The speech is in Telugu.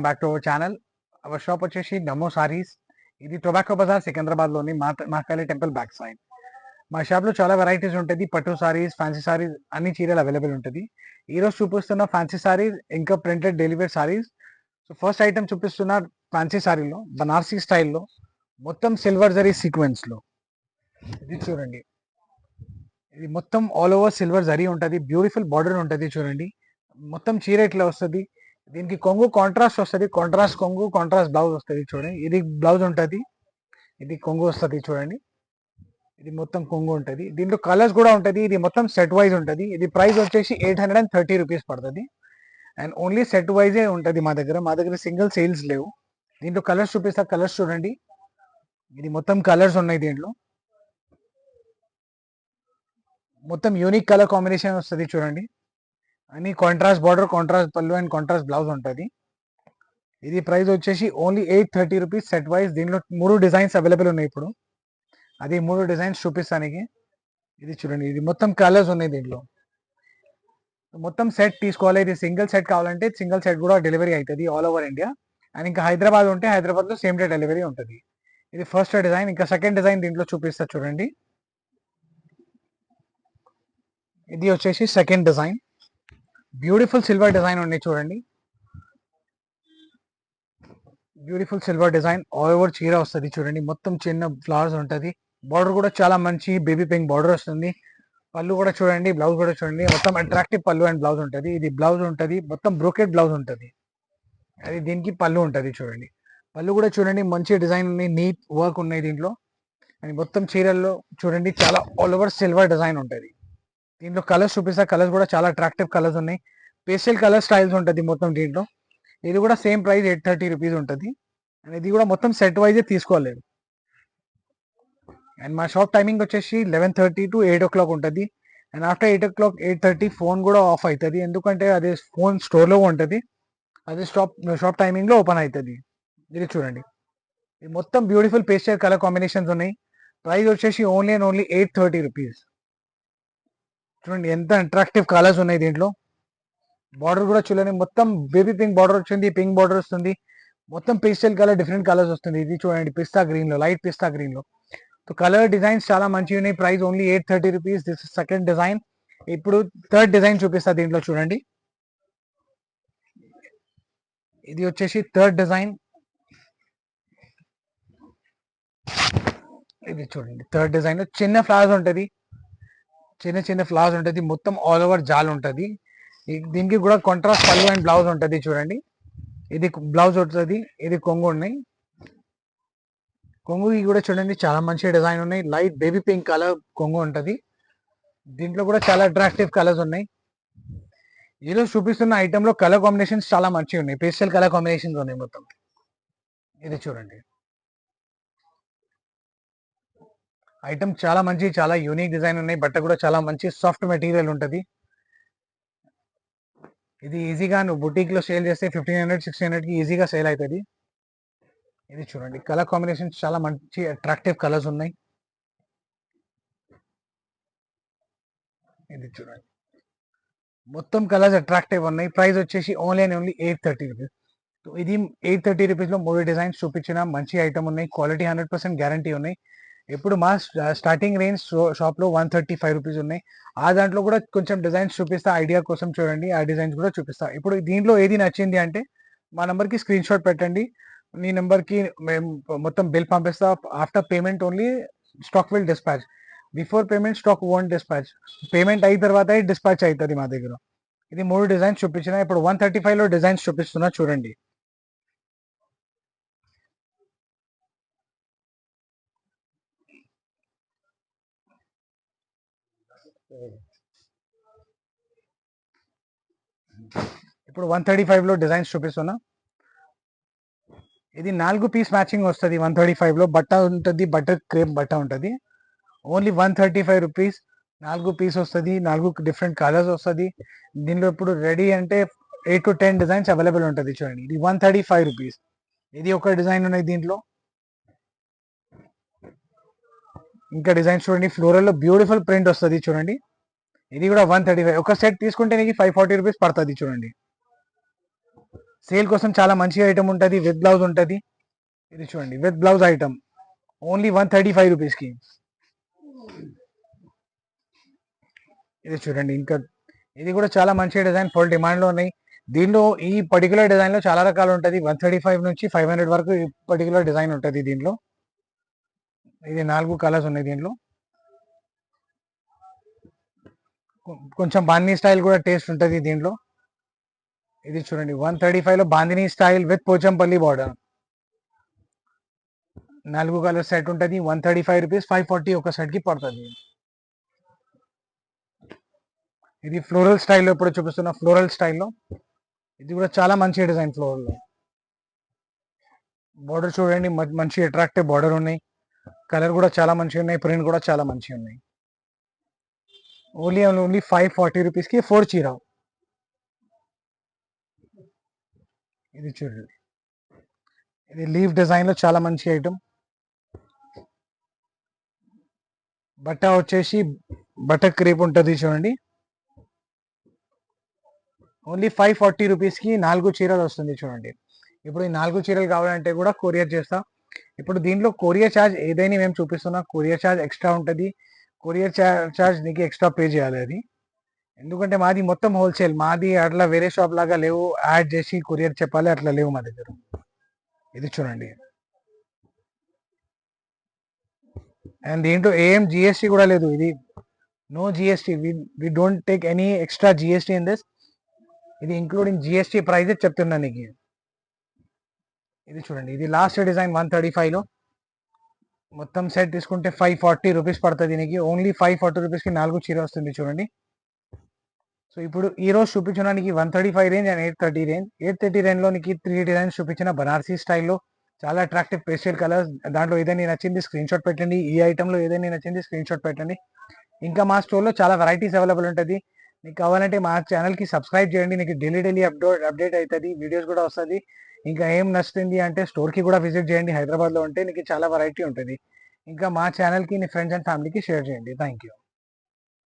Back to our channel. Our shop వచ్చేసి నమో సారీస్. ఇది టొబాకో బజార్ సికింద్రాబాద్లోని మహాకాళి టెంపుల్ బ్యాక్ సైడ్. మా షాప్లో చాలా వెరైటీస్ ఉంటుంది. పట్టు సారీస్, ఫ్యాన్సీ సారీస్ అన్ని చీరలు అవైలబుల్ ఉంటుంది. ఈరోజు చూపిస్తున్న ఫ్యాన్సీ సారీస్ ఇంకా printed delivery saris. So first item చూపిస్తున్న ఫ్యాన్సీ సారీలో బనారసీ స్టైల్లో మొత్తం సిల్వర్ జరీ సీక్వెన్స్లో. ఇది చూడండి, ఇది మొత్తం ఆల్ ఓవర్ సిల్వర్ జరీ ఉంటుంది. బ్యూటిఫుల్ బార్డర్ ఉంటుంది చూడండి. మొత్తం చీర ఇట్లా వస్తుంది. దీనికి కొంగు కాంట్రాస్ట్ వస్తుంది. కాంట్రాస్ట్ కొంగు, కాంట్రాస్ట్ బ్లౌజ్ వస్తుంది చూడండి. ఇది బ్లౌజ్ ఉంటుంది, ఇది కొంగు వస్తుంది చూడండి. ఇది మొత్తం కొంగు ఉంటుంది. దీంట్లో కలర్స్ కూడా ఉంటుంది. ఇది మొత్తం సెట్ వైజ్ ఉంటుంది. ఇది ప్రైస్ వచ్చేసి 830 రూపీస్ పడుతుంది. అండ్ ఓన్లీ సెట్ వైజే ఉంటుంది మా దగ్గర సింగిల్ సేల్స్ లేవు. దీంట్లో కలర్స్ చూపిస్తా, కలర్స్ చూడండి. ఇది మొత్తం కలర్స్ ఉన్నాయి దీంట్లో. మొత్తం యూనిక్ కలర్ కాంబినేషన్ వస్తుంది చూడండి. అని కాంట్రాస్ట్ బార్డర్, కాంట్రాస్ట్ పళ్ళు అండ్ కాంట్రాస్ట్ బ్లౌజ్ ఉంటుంది. ఇది ప్రైస్ వచ్చేసి ఓన్లీ 830 రూపీస్ సెట్ వైజ్. దీంట్లో 3 డిజైన్స్ అవైలబుల్ ఉన్నాయి ఇప్పుడు. అది 3 డిజైన్స్ చూపిస్తానికి. ఇది చూడండి, ఇది మొత్తం కలర్స్ ఉన్నాయి దీంట్లో. మొత్తం సెట్ తీసుకోవాలి. ఇది సింగిల్ సెట్ కావాలంటే సింగిల్ సెట్ కూడా డెలివరీ అవుతుంది ఆల్ ఓవర్ ఇండియా. అండ్ ఇంకా హైదరాబాద్ ఉంటే హైదరాబాద్లో సేమ్ డే డెలివరీ ఉంటుంది. ఇది ఫస్ట్ డిజైన్. ఇంకా సెకండ్ డిజైన్ దీంట్లో చూపిస్తా చూడండి. ఇది వచ్చేసి second design. Beautiful silver design ఉన్నాయి చూడండి. Beautiful silver design all over చీర వస్తుంది చూడండి. మొత్తం చిన్న ఫ్లవర్స్ ఉంటుంది. బార్డర్ కూడా చాలా మంచి బేబీ పింక్ బార్డర్ వస్తుంది. పళ్ళు కూడా చూడండి, బ్లౌజ్ కూడా చూడండి. మొత్తం అట్రాక్టివ్ పళ్ళు అండ్ బ్లౌజ్ ఉంటుంది. ఇది బ్లౌజ్ ఉంటుంది, మొత్తం బ్రోకెట్ బ్లౌజ్ ఉంటుంది. అది దీనికి పళ్ళు ఉంటుంది చూడండి. పళ్ళు కూడా చూడండి, మంచి డిజైన్ ఉన్నాయి, నీట్ వర్క్ ఉన్నాయి దీంట్లో. అండ్ మొత్తం చీరల్లో చూడండి చాలా ఆల్ ఓవర్ సిల్వర్ డిజైన్ ఉంటుంది. దీంట్లో కలర్స్ చూపిస్తా, కలర్స్ కూడా చాలా అట్రాక్టివ్ కలర్స్ ఉన్నాయి. పేస్టల్ కలర్ స్టైల్స్ ఉంటుంది మొత్తం దీంట్లో. ఇది కూడా సేమ్ ప్రైస్ 830 రూపీస్ ఉంటుంది. అండ్ ఇది కూడా మొత్తం సెట్ వైజే తీసుకోలేదు. అండ్ మా షాప్ టైమింగ్ వచ్చేసి 11:30 to 8 o'clock ఉంటుంది. అండ్ ఆఫ్టర్ 8 o'clock 8:30 ఫోన్ కూడా ఆఫ్ అవుతుంది. ఎందుకంటే అది ఫోన్ స్టోర్లో ఉంటుంది, అది షాప్ టైమింగ్లో ఓపెన్ అవుతుంది. ఇది చూడండి, ఇది మొత్తం బ్యూటిఫుల్ పేస్టల్ కలర్ కాంబినేషన్స్ ఉన్నాయి. ప్రైస్ వచ్చేసి ఓన్లీ అండ్ ఓన్లీ 830 రూపీస్. చూడండి ఎంత అట్రాక్టివ్ కలర్స్ ఉన్నాయి దీంట్లో. బార్డర్ కూడా చూడండి, మొత్తం బేబీ పింక్ బార్డర్ వచ్చింది, పింక్ బార్డర్ వస్తుంది. మొత్తం పేస్టల్ కలర్ డిఫరెంట్ కలర్స్ వస్తుంది. ఇది చూడండి పిస్తా గ్రీన్ లో, లైట్ పిస్తా గ్రీన్ లో. సో కలర్ డిజైన్స్ చాలా మంచిగా ఉన్నాయి. Price only 830 rupees. This second design. ఇప్పుడు థర్డ్ డిజైన్ చూపిస్తా దీంట్లో చూడండి. ఇది వచ్చేసి థర్డ్ డిజైన్. ఇది చూడండి, థర్డ్ డిజైన్ లో చిన్న ఫ్లవర్స్ ఉంటుంది, చిన్న చిన్న ఫ్లవర్స్ ఉంటుంది. మొత్తం ఆల్ ఓవర్ జాల్ ఉంటుంది. దీనికి కూడా కాంట్రాస్ట్ పళ్ళు అండ్ బ్లౌజ్ ఉంటుంది చూడండి. ఇది బ్లౌజ్ ఉంటుంది, ఇది కొంగు ఉన్నాయి. కొంగుకి కూడా చూడండి చాలా మంచి డిజైన్ ఉన్నాయి. లైట్ బేబీ పింక్ కలర్ కొంగు ఉంటుంది. దీంట్లో కూడా చాలా అట్రాక్టివ్ కలర్స్ ఉన్నాయి. ఈరోజు చూపిస్తున్న ఐటెంలో కలర్ కాంబినేషన్స్ చాలా మంచిగా ఉన్నాయి. పేస్టల్ కలర్ కాంబినేషన్స్ ఉన్నాయి మొత్తం. ఇది చూడండి, ఐటమ్ చాలా మంచి, చాలా యూనిక్ డిజైన్ ఉన్నాయి. బట్ట కూడా చాలా మంచి సాఫ్ట్ మెటీరియల్ ఉంటుంది. ఇది ఈజీగా నువ్వు బుటీక్లో సేల్ చేస్తే 1500-1600కి ఈజీగా సేల్ అవుతుంది. ఇది చూడండి, కలర్ కాంబినేషన్స్ చాలా మంచి అట్రాక్టివ్ కలర్స్ ఉన్నాయి. ఇది చూడండి, మొత్తం కలర్స్ అట్రాక్టివ్ ఉన్నాయి. ప్రైస్ వచ్చేసి ఓన్లీ అండ్ ఓన్లీ 830 రూపీస్. ఇది 830 రూపీస్లో 3 డిజైన్స్ చూపించిన మంచి ఐటమ్ ఉన్నాయి. క్వాలిటీ 100% గ్యారంటీ ఉన్నాయి. ఇప్పుడు మా స్టార్టింగ్ రేంజ్ షాప్లో 135 రూపీస్ ఉన్నాయి. ఆ దాంట్లో కూడా కొంచెం డిజైన్స్ చూపిస్తా, ఐడియా కోసం చూడండి. ఆ డిజైన్స్ కూడా చూపిస్తా. ఇప్పుడు దీంట్లో ఏది నచ్చింది అంటే మా నెంబర్కి స్క్రీన్ షాట్ పెట్టండి. నీ నెంబర్కి మేము మొత్తం బిల్ పంపిస్తా. After payment only stock will dispatch. Before payment stock won't dispatch. Payment అయిన తర్వాత డిస్పాచ్ అవుతుంది మా దగ్గర. ఇది 3 డిజైన్స్ చూపించిన. ఇప్పుడు 135లో డిజైన్స్ చూపిస్తున్నా చూడండి. ఇప్పుడు 135లో డిజైన్స్ చూపిస్తున్నా. ఇది 4 పీస్ మ్యాచింగ్ వస్తుంది 135లో. బట్ట ఉంటుంది, బట్టర్ క్రేప్ బట్ట ఉంటుంది. Only 135 rupees. 4 పీస్ వస్తుంది, 4 డిఫరెంట్ కలర్స్ వస్తుంది. దీనిలో ఇప్పుడు రెడీ అంటే 8 to 10 డిజైన్స్ అవైలబుల్ ఉంటుంది చూడండి. ఇది 135 రూపీస్. ఇది ఒక డిజైన్ ఉన్నాయి దీంట్లో. ఇంకా డిజైన్స్ చూడండి, ఫ్లోరల్లో బ్యూటిఫుల్ ప్రింట్ వస్తుంది చూడండి. ఇది కూడా 135. ఒక సెట్ తీసుకుంటే నీకు 540 రూపీస్ పడుతుంది చూడండి. సేల్ కోసం చాలా మంచి ఐటమ్ ఉంటుంది, విత్ బ్లౌజ్ ఉంటుంది. ఇది చూడండి, విత్ బ్లౌజ్ ఐటమ్ ఓన్లీ 135 రూపీస్కి. ఇది చూడండి, ఇంకా ఇది కూడా చాలా మంచి డిజైన్, ఫుల్ డిమాండ్లో ఉన్నాయి. దీనిలో ఈ పర్టికులర్ డిజైన్లో చాలా రకాలు ఉంటుంది. 135 నుంచి 500 వరకు ఈ పర్టికులర్ డిజైన్ ఉంటుంది దీంట్లో. ఇది 4 కలర్స్ ఉన్నాయి దీంట్లో. కొంచెం బాందినీ స్టైల్ కూడా టేస్ట్ ఉంటుంది దీంట్లో. ఇది చూడండి, 135లో bandhani style with Pochampally border. 4 colour set ఉంటుంది, 135 రూపీస్, 540 ఒక సెట్కి పడుతుంది. ఇది ఫ్లోరల్ స్టైల్లో ఇప్పుడు చూపిస్తున్న ఫ్లోరల్ స్టైల్లో. ఇది కూడా చాలా మంచి డిజైన్ ఫ్లోరల్లో. బార్డర్ చూడండి, మంచి అట్రాక్టివ్ బార్డర్ ఉన్నాయి. కలర్ కూడా చాలా మంచిగా ఉన్నాయి, ప్రింట్ కూడా చాలా మంచిగా ఉన్నాయి. ఓన్లీ 540 రూపీస్కి 4 చీర. ఇది చూడండి, ఇది లీఫ్ డిజైన్లో చాలా మంచి ఐటమ్. బట్ట వచ్చేసి బటర్ క్రేప్ ఉంటుంది చూడండి. ఓన్లీ 540 రూపీస్కి 4 చీరలు వస్తుంది చూడండి. ఇప్పుడు ఈ 4 చీరలు కావాలంటే కూడా కొరియర్ చేస్తాం. ఇప్పుడు దీంట్లో కొరియర్ ఛార్జ్ ఏదైనా మేము చూపిస్తున్నా, కొరియర్ ఛార్జ్ ఎక్స్ట్రా ఉంటుంది. కొరియర్ ఛార్జ్ నీకు ఎక్స్ట్రా పే చేయాలి అది. ఎందుకంటే మాది మొత్తం హోల్సేల్, మాది అట్లా వేరే షాప్ లాగా లేవు యాడ్ చేసి కొరియర్ చెప్పాలి అట్లా లేవు మా దగ్గర. ఇది చూడండి, అండ్ దీంట్లో ఏం జిఎస్టీ కూడా లేదు. ఇది no GST, we don't take any extra GST in this. ఇది ఇంక్లూడింగ్ జిఎస్టీ ప్రైజే చెప్తున్నా నీకు. ఇది చూడండి, ఇది లాస్ట్ డిజైన్ 135లో. మొత్తం సెట్ తీసుకుంటే 540 రూపీస్ పడుతుంది నీకు. ఓన్లీ 540 రూపీస్కి 4 చీర వస్తుంది చూడండి. సో ఇప్పుడు ఈ రోజు చూపించడానికి 135 రేంజ్ అండ్ 830 రేంజ్. 830 రేంజ్లో నీకు 3 డిజైన్స్ చూపించిన బనారసీ స్టైల్లో చాలా అట్రాక్టివ్ పేస్టల్ కలర్స్. దాంట్లో ఏదైనా నచ్చింది స్క్రీన్ షాట్ పెట్టండి. ఈ ఐటెంలో ఏదైనా నచ్చింది స్క్రీన్ షాట్ పెట్టండి. ఇంకా మా స్టోర్లో చాలా వెరైటీస్ అవైలబుల్ ఉంటుంది. మీకు కావాలంటే మా ఛానల్కి సబ్స్క్రైబ్ చేయండి. నీకు డైలీ అప్డేట్ అవుతుంది, వీడియోస్ కూడా వస్తుంది. ఇంకా ఏం నచ్చుతుంది అంటే స్టోర్కి కూడా విజిట్ చేయండి. హైదరాబాద్లో ఉంటే నీకు చాలా వెరైటీ ఉంటుంది. ఇంకా మా ఛానల్కి నీ ఫ్రెండ్స్ అండ్ ఫ్యామిలీకి షేర్ చేయండి. Thank you.